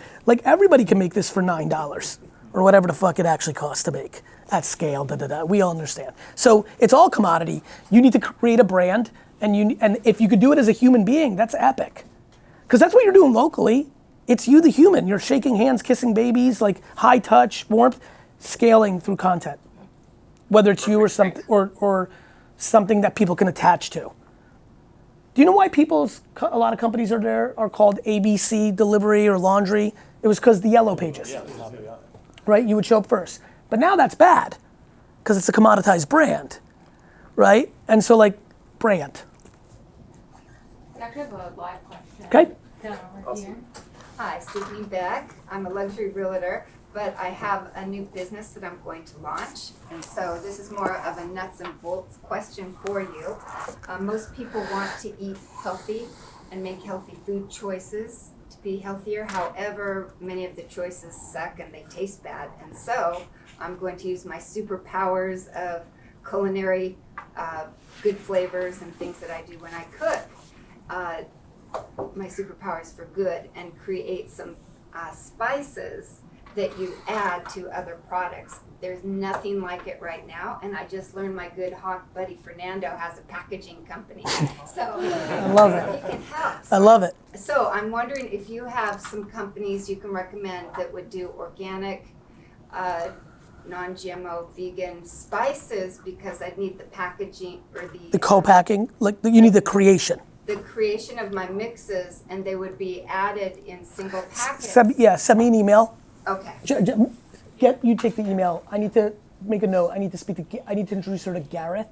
Everybody can make this for $9 or whatever the fuck it actually costs to make at scale, we all understand. So it's all commodity. You need to create a brand, and if you could do it as a human being, that's epic. Because that's what you're doing locally. It's you, the human. You're shaking hands, kissing babies, high touch, warmth, scaling through content. Whether it's you or something, or something that people can attach to. Do you know why a lot of companies are called ABC delivery or laundry? It was because the yellow pages, right? You would show up first. But now that's bad, because it's a commoditized brand, right? And so brand. I actually have a live question. Okay. Down over here. Hi, Susie Beck. I'm a luxury realtor. but I have a new business that I'm going to launch. And so this is more of a nuts and bolts question for you. Most people want to eat healthy and make healthy food choices to be healthier. However, many of the choices suck and they taste bad. And so I'm going to use my superpowers of culinary good flavors and things that I do when I cook. My superpowers for good, and create some spices that you add to other products. There's nothing like it right now, and I just learned my good hawk buddy Fernando has a packaging company. So I love it. he can help. I love it. So I'm wondering if you have some companies you can recommend that would do organic, non-GMO, vegan spices, because I need the packaging or The co-packing, like you need the creation. the creation of my mixes, and they would be added in single packets. Send me an email. Okay. You take the email. I need to make a note. I need to introduce her to Gareth.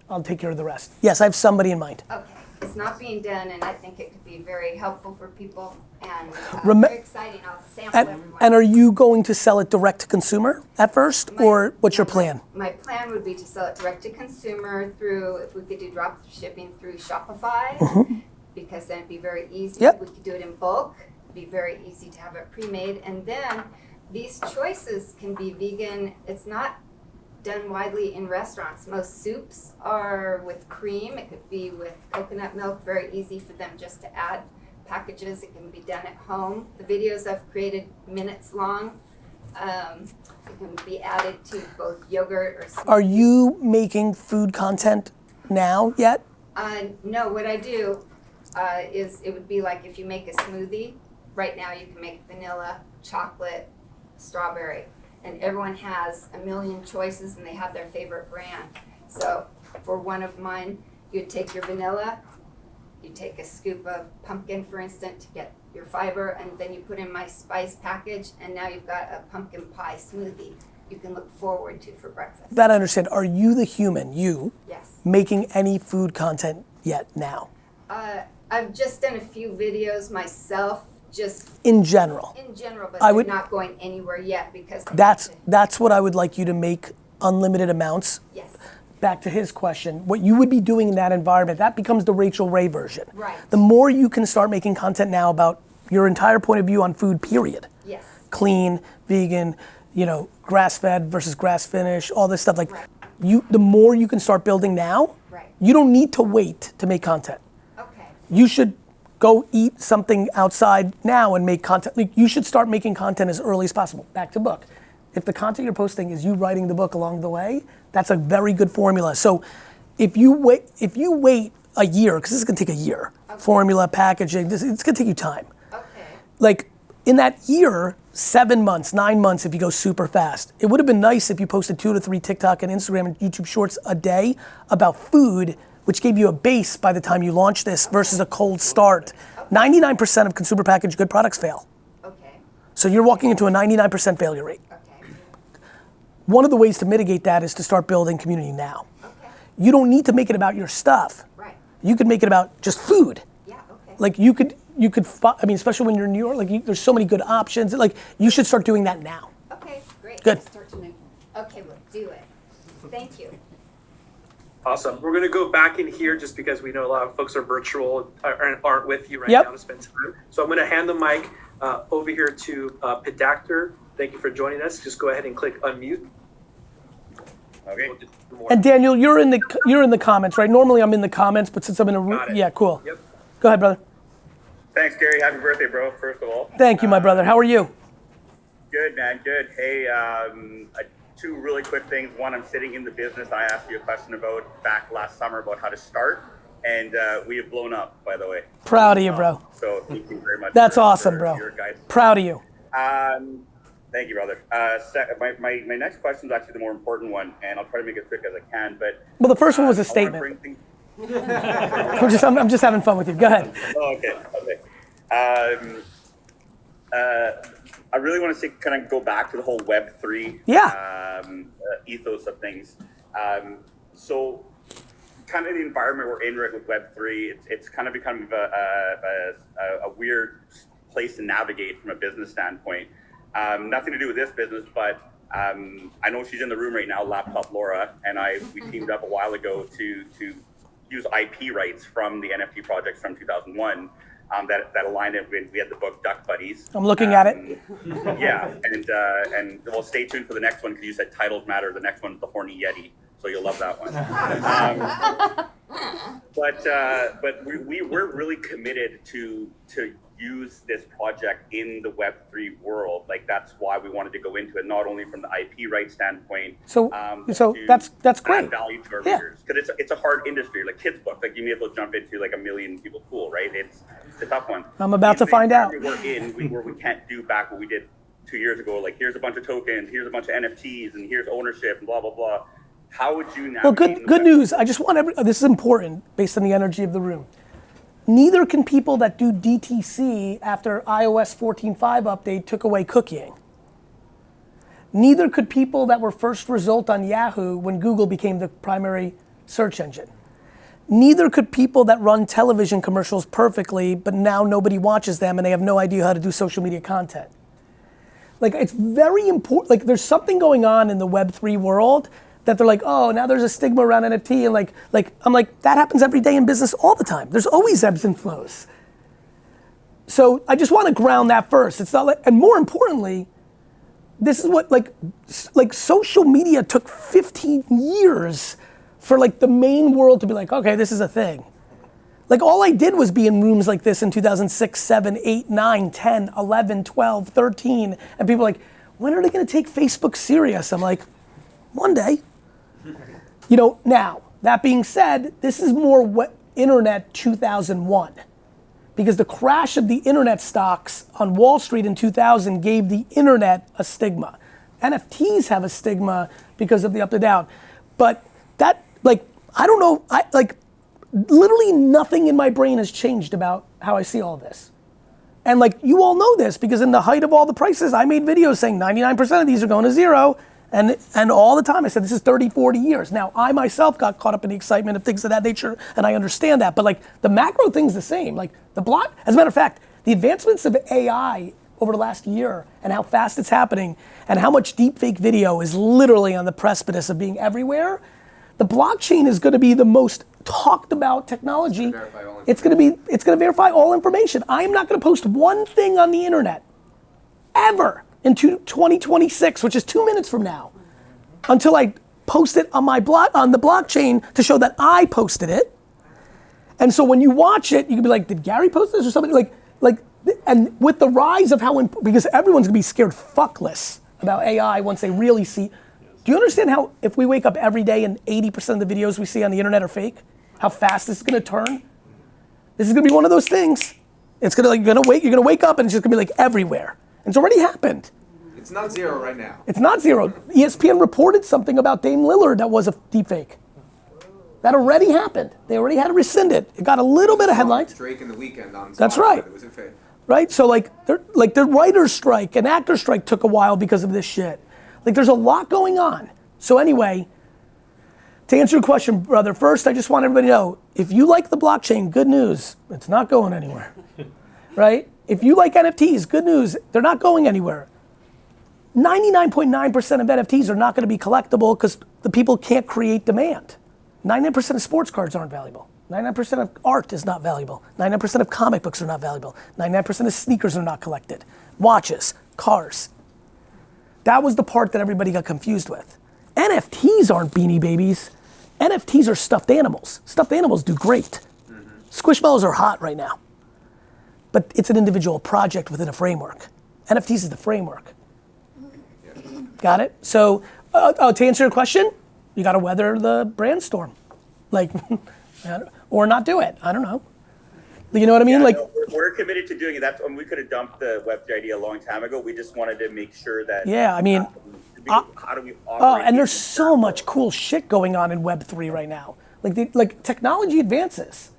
I'll take care of the rest. Yes, I have somebody in mind. Okay. It's not being done, and I think it could be very helpful for people, and very exciting. I'll sample everyone. And are you going to sell it direct to consumer at first, or what's your plan? My plan would be to sell it direct to consumer through, if we could do drop shipping through Shopify, because then it'd be very easy. Yep. We could do it in bulk. It'd be very easy to have it pre-made, and then these choices can be vegan. It's not done widely in restaurants. Most soups are with cream. It could be with coconut milk. Very easy for them just to add packages. It can be done at home. The videos I've created, minutes long. It can be added to both yogurt or smoothies. Are you making food content now yet? No, what I do is it would be like if you make a smoothie. Right now you can make vanilla, chocolate, strawberry. And everyone has a million choices and they have their favorite brand. So for one of mine, you'd take your vanilla, you take a scoop of pumpkin, for instance, to get your fiber, and then you put in my spice package, and now you've got a pumpkin pie smoothie you can look forward to for breakfast. That I understand. Are you the human, Yes. making any food content yet now? I've just done a few videos myself, just In general. but I they're would- not going anywhere yet because That's what I would like you to make unlimited amounts. Yes. Back to his question, what you would be doing in that environment, that becomes the Rachel Ray version. Right. The more you can start making content now about your entire point of view on food, period. Yes. Clean, vegan, grass-fed versus grass-finished, all this stuff. Like, the more you can start building now, you don't need to wait to make content. Okay. You should go eat something outside now and make content. Like, you should start making content as early as possible. Back to book. If the content you're posting is you writing the book along the way, that's a very good formula. So if you wait a year, because this is gonna take a year, formula, packaging, it's gonna take you time. Okay. Like, in that year, 7 months, 9 months, if you go super fast, it would have been nice if you posted 2 to 3 TikTok and Instagram and YouTube shorts a day about food, which gave you a base by the time you launch this versus a cold start. 99% of consumer packaged good products fail. Okay. So you're walking into a 99% failure rate. Okay. One of the ways to mitigate that is to start building community now. Okay. You don't need to make it about your stuff. Right. You could make it about just food. Yeah. Okay. Like you could, especially when you're in New York, like there's so many good options. Like you should start doing that now. Okay. Great. Good. Okay, we'll do it. Thank you. Awesome. We're going to go back in here just because we know a lot of folks are virtual and aren't with you right Yep. now to spend time. So I'm going to hand the mic over here to Pedactor. Thank you for joining us. Just go ahead and click unmute. Okay. We'll do more. And Daniel, you're in the comments, right? Normally I'm in the comments, but since I'm in a Got it. yeah, cool. Yep. Go ahead, brother. Thanks, Gary. Happy birthday, bro, first of all. Thank you, my brother. How are you? Good, man. Good. Hey, 2 really quick things. One, I'm sitting in the business I asked you a question about back last summer about how to start, and we have blown up, by the way. Proud of you, bro. So thank you very much. That's for awesome, bro. your guidance. Proud of you. Thank you, brother. My next question is actually the more important one, and I'll try to make it quick as I can. But Well, the first one was a I wanna statement. bring things- I'm just having fun with you. Go ahead. Oh, okay. I really want to say, kind of go back to the whole Web3 ethos of things. So, kind of the environment we're in right with Web3, it's kind of become a weird place to navigate from a business standpoint. Nothing to do with this business, but I know she's in the room right now, Laptop Laura, and we teamed up a while ago to use IP rights from the NFT projects from 2001 that aligned it with, we had the book Duck Buddies. I'm looking at it. Yeah, and well, stay tuned for the next one because you said titles matter. The next one's the Horny Yeti, so you'll love that one. But we're really committed to use this project in the Web3 world. Like that's why we wanted to go into it, not only from the IP rights standpoint. So that's great. Value to our readers because it's a hard industry. Like kids' books, like you may as well jump into like a million people pool, right? It's a tough one. I'm about to find out. We're in where we can't do back what we did 2 years ago. Like here's a bunch of tokens, here's a bunch of NFTs, and here's ownership, and blah blah blah. How would you now? Well, good news. I just want this is important based on the energy of the room. Neither can people that do DTC after iOS 14.5 update took away cookieing. Neither could people that were first result on Yahoo when Google became the primary search engine. Neither could people that run television commercials perfectly, but now nobody watches them and they have no idea how to do social media content. Like it's very important, like there's something going on in the Web3 world that they're like, oh, now there's a stigma around NFT, and like I'm like, that happens every day in business all the time. There's always ebbs and flows. So I just want to ground that first. It's not like, and more importantly, this is what like social media took 15 years for like the main world to be like, okay, this is a thing. Like all I did was be in rooms like this in 2006, 7, 8, 9, 10, 11, 12, 13, and people are like, when are they going to take Facebook serious? I'm like, one day. You know, now, that being said, this is more internet 2001. Because the crash of the internet stocks on Wall Street in 2000 gave the internet a stigma. NFTs have a stigma because of the up and down. But that, like, I don't know, literally nothing in my brain has changed about how I see all this. And like, you all know this because in the height of all the prices, I made videos saying 99% of these are going to zero. And all the time I said, this is 30, 40 years. Now, I myself got caught up in the excitement of things of that nature, and I understand that. But like, the macro thing's the same. Like, as a matter of fact, the advancements of AI over the last year and how fast it's happening and how much deepfake video is literally on the precipice of being everywhere, the blockchain is gonna be the most talked about technology. It's gonna verify all information. I am not gonna post one thing on the internet, ever, in 2026, which is 2 minutes from now, until I post it on on the blockchain to show that I posted it. And so when you watch it, you can be like, did Gary post this or somebody? And with the rise of because everyone's gonna be scared fuckless about AI once they really see. Do you understand how if we wake up every day and 80% of the videos we see on the internet are fake, how fast this is gonna turn? This is gonna be one of those things. It's gonna you're gonna wake up and it's just gonna be like everywhere. It's already happened. It's not zero right now. It's not zero. ESPN reported something about Dame Lillard that was a deepfake. That already happened. They already had to rescind it. It got a little bit of headlines. Drake in the weekend on Spotify. That's right. It was a fake. Right? So the writer's strike and actor's strike took a while because of this shit. Like there's a lot going on. So anyway, to answer your question, brother, first I just want everybody to know, if you like the blockchain, good news, it's not going anywhere. Right? If you like NFTs, good news, they're not going anywhere. 99.9% of NFTs are not going to be collectible because the people can't create demand. 99% of sports cards aren't valuable. 99% of art is not valuable. 99% of comic books are not valuable. 99% of sneakers are not collected. Watches, cars. That was the part that everybody got confused with. NFTs aren't Beanie Babies. NFTs are stuffed animals. Stuffed animals do great. Squishmallows are hot right now. But it's an individual project within a framework. NFTs is the framework. Got it? So, to answer your question, you gotta weather the brand storm. Like, or not do it, I don't know. You know what I mean? Yeah, no, we're committed to doing it. We could have dumped the Web3 idea a long time ago. We just wanted to make sure that. Yeah, I mean. How do we operate? And there's so much cool shit going on in Web3 right now. Like technology advances.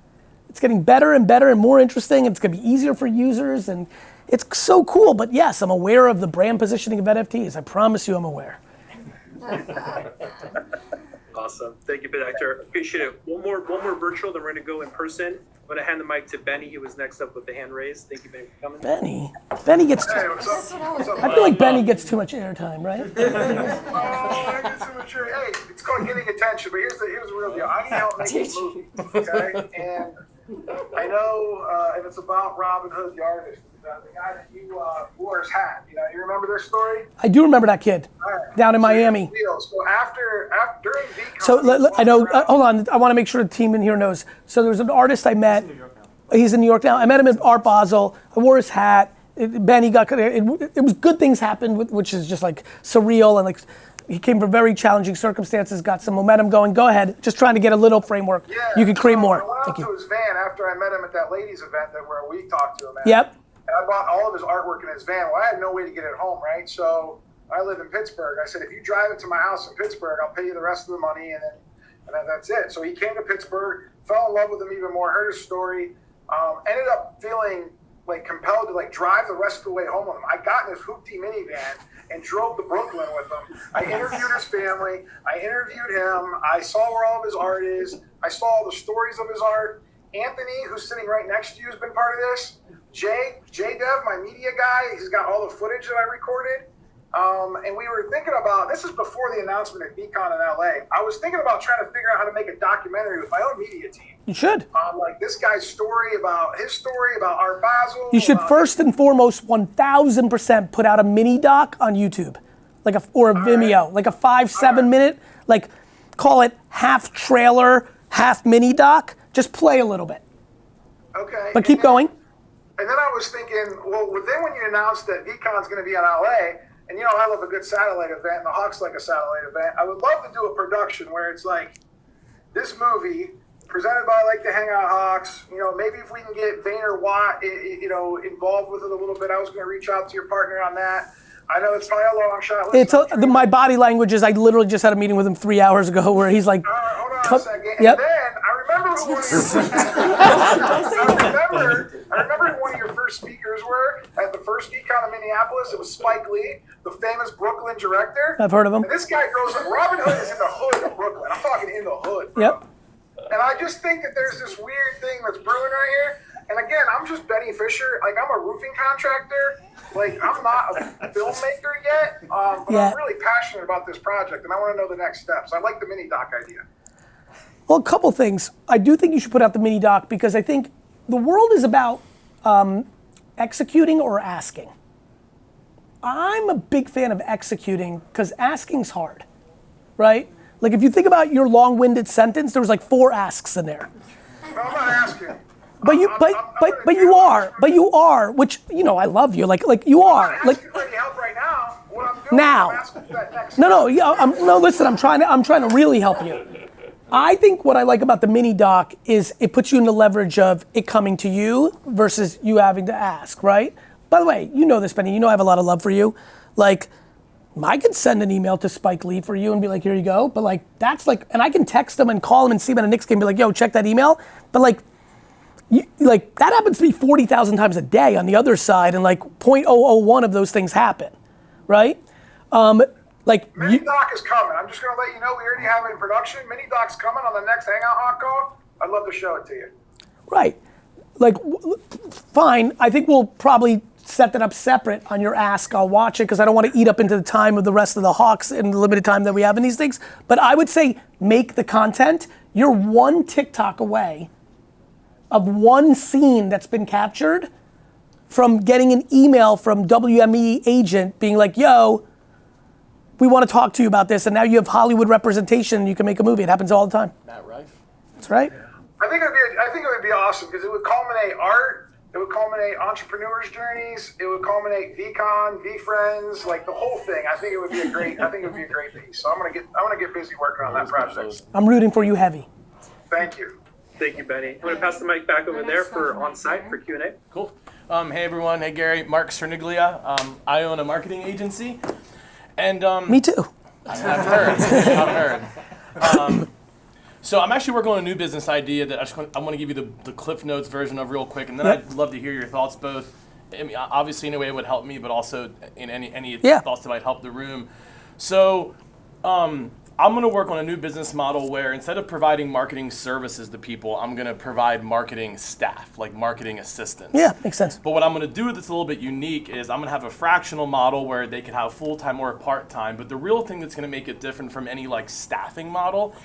It's getting better and better and more interesting, and it's gonna be easier for users, and it's so cool. But yes, I'm aware of the brand positioning of NFTs. I promise you I'm aware. Awesome. Thank you, Hector. Appreciate it. One more virtual, then we're going to go in person. I'm going to hand the mic to Benny, who was next up with the hand raised. Thank you, Benny, for coming. Benny gets. Hey, what's up? I feel like Benny gets too much airtime, right? I get too much. Hey, it's called getting attention. But here's the real deal. I need help making this movie. Okay, and I know, and it's about Robin Hood, the artist, the guy that you wore his hat. You remember this story? I do remember that kid down in Miami. So after during VCon, So I know. Hold on, I want to make sure the team in here knows. So there was an artist I met. He's in New York now. I met him at Art Basel. I wore his hat. Benny got. It was good things happened, which is just like surreal and like. He came from very challenging circumstances, got some momentum going. Go ahead, just trying to get a little framework. Yeah, you can create more. I went Thank out to you. his van after I met him at that ladies event where we talked to him at. Yep. And I bought all of his artwork in his van. Well, I had no way to get it home, right? So I live in Pittsburgh. I said, if you drive it to my house in Pittsburgh, I'll pay you the rest of the money, and then that's it. So he came to Pittsburgh, fell in love with him even more, heard his story, ended up feeling like compelled to like drive the rest of the way home with him. I got in his hoopty minivan and drove to Brooklyn with him. I interviewed his family. I interviewed him. I saw where all of his art is. I saw all the stories of his art. Anthony, who's sitting right next to you, has been part of this. J-Dev, my media guy, he's got all the footage that I recorded. And we were thinking about, this is before the announcement at VCon in LA. I was thinking about trying to figure out how to make a documentary with my own media team. You should. Like this guy's story about his story about Art Basel. You should first and foremost 1,000% put out a mini doc on YouTube, or a Vimeo, like a 5-7 minute, like call it half trailer, half mini doc. Just play a little bit. Okay. But keep going. And then I was thinking, well, then when you announced that VCon's going to be in LA, and I love a good satellite event, and the Hawks like a satellite event, I would love to do a production where it's like this movie presented by like the Hangout Hawks. Maybe if we can get VaynerWATT, involved with it a little bit. I was going to reach out to your partner on that. I know it's probably a long shot. Listen, My body language is I literally just had a meeting with him 3 hours ago where he's like, hold on a second. Yep. And then I remember who one of your first I remember who one of your first speakers were at the first VCon in Minneapolis. It was Spike Lee, the famous Brooklyn director. I've heard of him. And this guy grows up. Robin Hood is in the hood of Brooklyn. I'm talking in the hood, bro. Yep. And I just think that there's this weird thing that's brewing right here. And again, I'm just Benny Fisher. Like, I'm a roofing contractor. Like, I'm not a filmmaker yet. But I'm really passionate about this project, and I want to know the next steps. I like the mini doc idea. Well, a couple things. I do think you should put out the mini doc because I think the world is about executing or asking. I'm a big fan of executing because asking's hard, right? Like if you think about your long-winded sentence, there was like 4 asks in there. No, I'm not asking. But you are, which I love you. Like you are. I'm Like asking for any help right now. What I'm doing now. is I'm asking for that next No. Listen. I'm trying to really help you. I think what I like about the mini doc is it puts you in the leverage of it coming to you versus you having to ask, right? By the way, you know this, Benny. I have a lot of love for you. Like, I could send an email to Spike Lee for you and be like, here you go. But like, that's like, and I can text him and call him and see him at a Knicks game and be like, yo, check that email. But like, that happens to me 40,000 times a day on the other side, and like 0.001 of those things happen, right? Mini doc is coming. I'm just going to let you know we already have it in production. Mini doc's coming on the next Hangout Hawk call. I'd love to show it to you. Right. Like, fine. I think we'll probably set that up separate on your ask. I'll watch it because I don't want to eat up into the time of the rest of the Hawks in the limited time that we have in these things. But I would say make the content. You're one TikTok away of one scene that's been captured from getting an email from WME agent being like, yo, we want to talk to you about this, and now you have Hollywood representation and you can make a movie. It happens all the time. Matt Rife. That's right. I think it would be awesome because it would culminate art, it would culminate entrepreneurs' journeys, it would culminate VCon, VeeFriends, like the whole thing. I think it would be a great piece. So I'm gonna get busy working on that project. I'm rooting for you heavy. Thank you. Thank you, Benny. I'm going to pass the mic back over there for on-site for Q&A. Cool. Hey, everyone. Hey, Gary. Mark Cerniglia. I own a marketing agency. And me too. I've heard. So I'm actually working on a new business idea that I want to give you the Cliff Notes version of real quick, and then I'd love to hear your thoughts both. I mean, obviously in a way it would help me, but also in any thoughts that might help the room. So I'm going to work on a new business model where instead of providing marketing services to people, I'm going to provide marketing staff, like marketing assistants. Yeah, makes sense. But what I'm going to do that's a little bit unique is I'm going to have a fractional model where they could have full-time or part-time. But the real thing that's going to make it different from any like staffing model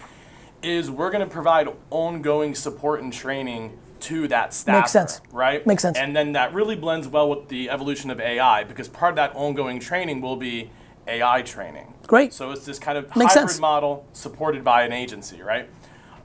is we're going to provide ongoing support and training to that staff. Makes sense. Right? Makes sense. And then that really blends well with the evolution of AI, because part of that ongoing training will be AI training. Great. So it's this kind of Makes hybrid sense. model supported by an agency, right?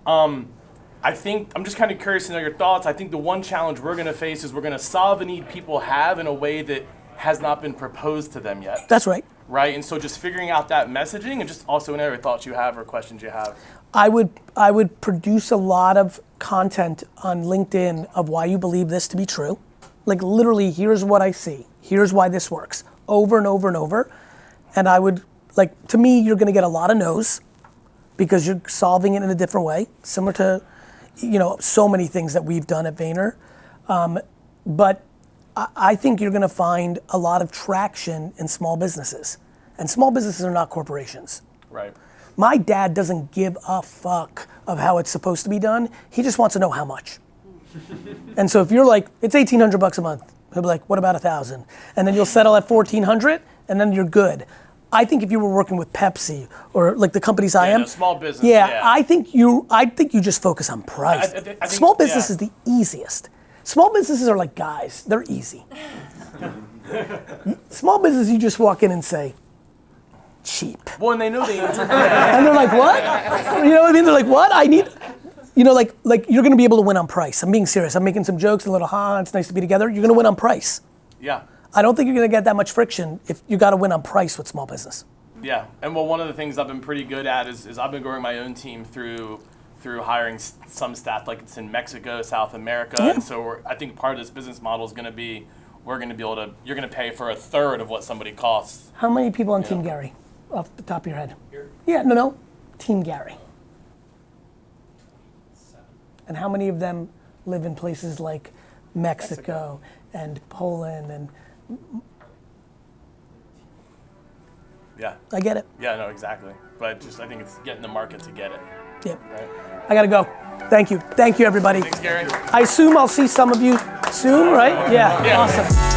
I think, I'm just kind of curious to know your thoughts. I think the one challenge we're going to face is we're going to solve a need people have in a way that has not been proposed to them yet. That's right. Right? And so just figuring out that messaging, and just also any other thoughts you have or questions you have. I would produce a lot of content on LinkedIn of why you believe this to be true. Like literally, here's what I see. Here's why this works. Over and over and over. And I would, like, to me, you're gonna get a lot of no's because you're solving it in a different way, similar to, you know, so many things that we've done at Vayner. But I think you're gonna find a lot of traction in small businesses. And small businesses are not corporations. Right. My dad doesn't give a fuck of how it's supposed to be done. He just wants to know how much. And so if you're like, it's $1,800 a month, he'll be like, what about 1,000? And then you'll settle at 1,400, and then you're good. I think if you were working with Pepsi or like the companies I am, no, small business. yeah, I think you just focus on price. I think, Small business yeah. is the easiest. Small businesses are like guys, they're easy. Small business, you just walk in and say, cheap. Well, and they know the answer. And they're like, what? You know what I mean? They're like, what? I need, you know, like you're gonna be able to win on price. I'm being serious. I'm making some jokes, a little, it's nice to be together. You're gonna win on price. Yeah. I don't think you're gonna get that much friction if you gotta win on price with small business. Yeah, and well, one of the things I've been pretty good at is I've been growing my own team through hiring some staff, like it's in Mexico, South America, Yeah. and so I think part of this business model is gonna be, you're gonna pay for a third of what somebody costs. How many people on Team Gary, off the top of your head? Here? Yeah, no, Team Gary. 7. And how many of them live in places like Mexico and Poland and? Yeah. I get it. Yeah, no, exactly. But just I think it's getting the market to get it. Yep. Right? I gotta go. Thank you, everybody. Thanks, Gary. I assume I'll see some of you soon, right? Yeah. Yeah. Awesome.